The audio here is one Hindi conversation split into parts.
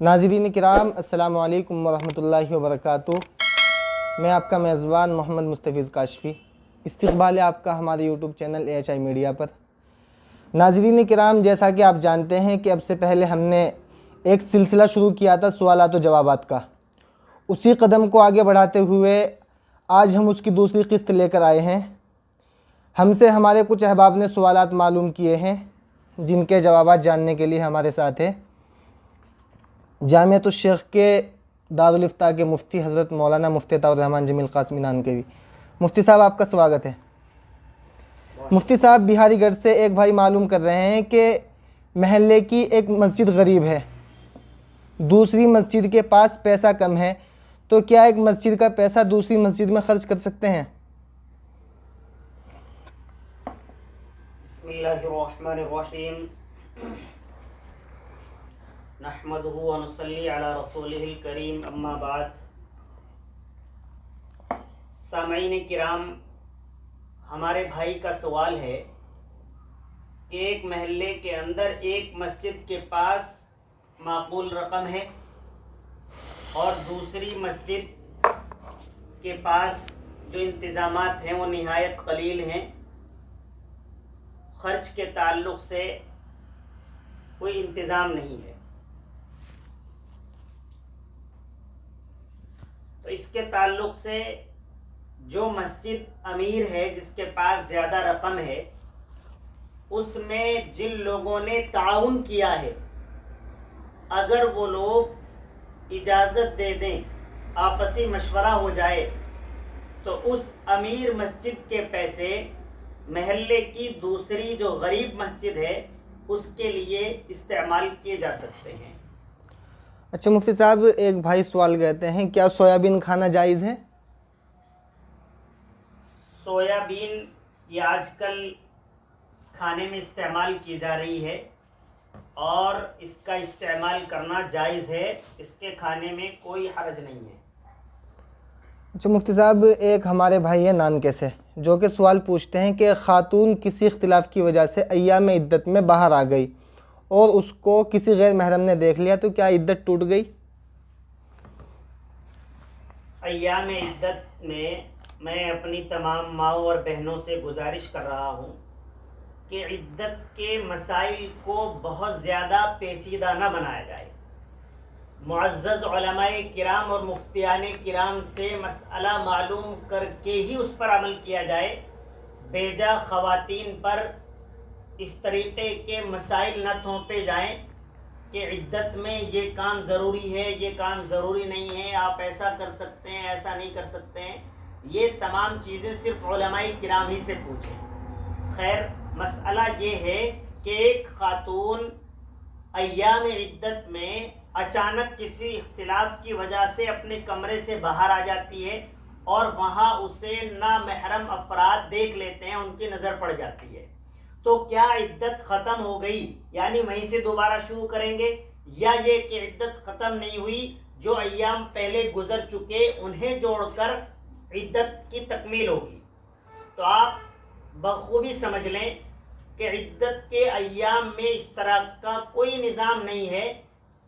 नाज़रीन किराम, अस्सलामु अलैकुम वरहमतुल्लाहि वबरकातुहू। मैं आपका मेज़बान मोहम्मद मुस्तफ़ीज़ काशफ़ी। इस्तक़बाल है आपका हमारे यूट्यूब चैनल AHI मीडिया पर। नाज़रीन किराम, जैसा कि आप जानते हैं कि अब से पहले हमने एक सिलसिला शुरू किया था सवालात व जवाबात का। उसी कदम को आगे बढ़ाते हुए आज हम उसकी दूसरी किस्त लेकर आए हैं। हमसे हमारे कुछ अहबाब ने सवालात मालूम किए हैं, जिनके जवाबात जानने के लिए हमारे साथ है जामिअतुश शेख के दारुल इफ्ता के मुफ्ती हज़रत मौलाना मुफ्ती अताउर रहमान जमील क़ासिमी नानकवी। मुफ्ती साहब, आपका स्वागत है। मुफ्ती साहब, बिहारीगढ़ से एक भाई मालूम कर रहे हैं कि महल्ले की एक मस्जिद गरीब है, दूसरी मस्जिद के पास पैसा कम है, तो क्या एक मस्जिद का पैसा दूसरी मस्जिद में ख़र्च कर सकते हैं? बिस्मिल्लाहिर्रहमानिर्रहीम। नहमदुहु व नुसल्ली अला रसूलिहिल करीम, अम्मा बाद। सामईन किराम, हमारे भाई का सवाल है कि एक महल्ले के अंदर एक मस्जिद के पास माकूल रकम है और दूसरी मस्जिद के पास जो इंतज़ामात हैं वो निहायत कलील हैं। ख़र्च के ताल्लुक़ से कोई इंतज़ाम नहीं है, तो इसके ताल्लुक़ से जो मस्जिद अमीर है, जिसके पास ज़्यादा रकम है, उसमें जिन लोगों ने ताउन किया है, अगर वो लोग इजाज़त दे दें, आपसी मशवरा हो जाए, तो उस अमीर मस्जिद के पैसे महल्ले की दूसरी जो गरीब मस्जिद है उसके लिए इस्तेमाल किए जा सकते हैं। अच्छा मुफ्ती साहब, एक भाई सवाल कहते हैं, क्या सोयाबीन खाना जायज़ है? सोयाबीन ये आजकल खाने में इस्तेमाल की जा रही है और इसका इस्तेमाल करना जायज़ है, इसके खाने में कोई हर्ज नहीं है। अच्छा मुफ्ती साहब, एक हमारे भाई है नानके से, जो कि सवाल पूछते हैं कि ख़ातून किसी इख्तिलाफ़ की वजह से अय्याम इद्दत में बाहर आ गई और उसको किसी गैर महरम ने देख लिया, तो क्या इद्दत टूट गई? अय्याम इद्दत में मैं अपनी तमाम माओं और बहनों से गुजारिश कर रहा हूँ कि इद्दत के मसाइल को बहुत ज़्यादा पेचीदा न बनाया जाए। मुअज़्ज़ज़ उलमाए किराम और मुफ्तियाने किराम से मसला मालूम करके ही उस पर अमल किया जाए। बेजा ख़वातीन पर इस तरीक़े के मसाइल न थोपे जाएं कि इद्दत में ये काम ज़रूरी है, ये काम ज़रूरी नहीं है, आप ऐसा कर सकते हैं, ऐसा नहीं कर सकते हैं। ये तमाम चीज़ें सिर्फ उलमाए किराम ही से पूछें। खैर, मसला ये है कि एक ख़ातून अय्याम इद्दत में अचानक किसी इख्तिलाफ की वजह से अपने कमरे से बाहर आ जाती है और वहाँ उसे नामहरम अफराद देख लेते हैं, उनकी नज़र पड़ जाती है, तो क्या इद्दत ख़त्म हो गई, यानी वहीं से दोबारा शुरू करेंगे, या ये कि इद्दत ख़त्म नहीं हुई, जो अय्याम पहले गुजर चुके उन्हें जोड़कर इद्दत की तकमील होगी? तो आप बखूबी समझ लें कि इद्दत के अय्याम में इस तरह का कोई निज़ाम नहीं है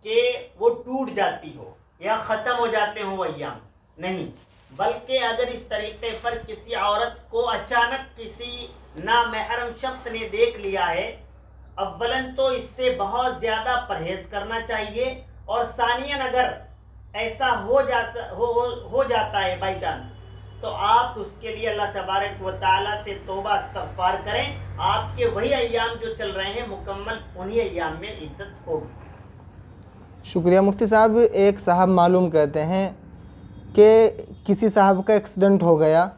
कि वो टूट जाती हो या ख़त्म हो जाते हो अय्याम, नहीं, बल्कि अगर इस तरीक़े पर किसी औरत को अचानक किसी नामहरम शख्स ने देख लिया है, अव्वलन तो इससे बहुत ज़्यादा परहेज़ करना चाहिए, और सानियन अगर ऐसा हो जाता है बाई चांस, तो आप उसके लिए अल्लाह तबारक व तआला से तौबा इस्तग़फ़ार करें। आपके वही अय्याम जो चल रहे हैं मुकम्मल उन्हीं अय्याम में इद्दत होगी। शुक्रिया मुफ्ती साहब। एक साहब मालूम कहते हैं कि किसी साहब का एक्सीडेंट हो गया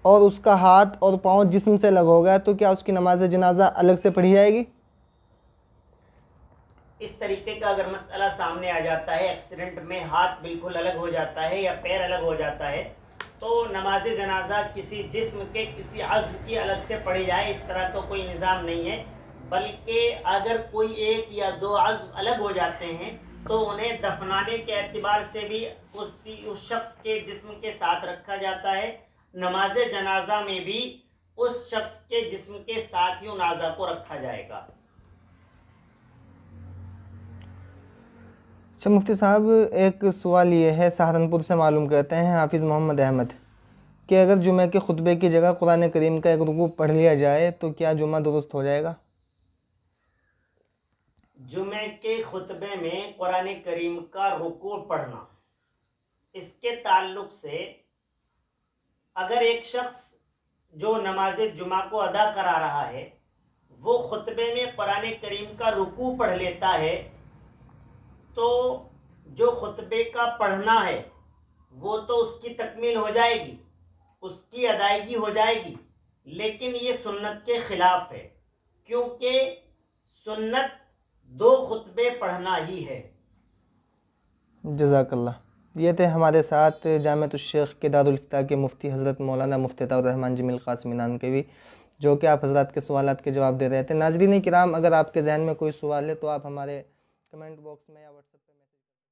और उसका हाथ और पाँव जिस्म से अलग हो गया, तो क्या उसकी नमाज जनाजा अलग से पढ़ी जाएगी? इस तरीके का अगर मसला सामने आ जाता है, एक्सीडेंट में हाथ बिल्कुल अलग हो जाता है या पैर अलग हो जाता है, तो नमाज जनाजा किसी जिस्म के किसी अज़्व की अलग से पढ़ी जाए, इस तरह का कोई निज़ाम नहीं है। बल्कि अगर कोई एक या दो अज़्व अलग हो जाते हैं तो उन्हें दफनाने के एतबार से भी उस शख्स के जिस्म के साथ रखा जाता है। नमाज जनाजा में भी उस शख्स के जिस्म के साथ ही नाजा को रखा जाएगा। अच्छा मुफ्ती साहब, एक सवाल ये है, सहारनपुर से मालूम करते हैं हाफिज़ मोहम्मद अहमद कि अगर जुमे के खुतबे की जगह कुरान करीम का एक रुकू पढ़ लिया जाए तो क्या जुमा दुरुस्त हो जाएगा? जुमे के खुतबे में कुरान करीम का रुकू पढ़ना, इसके ताल्लुक से अगर एक शख्स जो नमाज जुमा को अदा करा रहा है वो खुतबे में कुरान करीम का रुकू पढ़ लेता है तो जो खुतबे का पढ़ना है वो तो उसकी तकमील हो जाएगी, उसकी अदायगी हो जाएगी, लेकिन ये सुन्नत के ख़िलाफ़ है क्योंकि सुन्नत 2 खुतबे पढ़ना ही है। जज़ाकल्लाह। ये थे हमारे साथ जामिअतुश शेख के दारुल इफ्ता के मुफ्ती हज़रत मौलाना मुफ्ती अताउर रहमान जमील क़ासिमी नानकवी, जो कि आप हज़रात के सवालात के जवाब दे रहे थे। नाज़रीन किराम, अगर आपके जहन में कोई सवाल है तो आप हमारे कमेंट बॉक्स में या व्हाट्सएप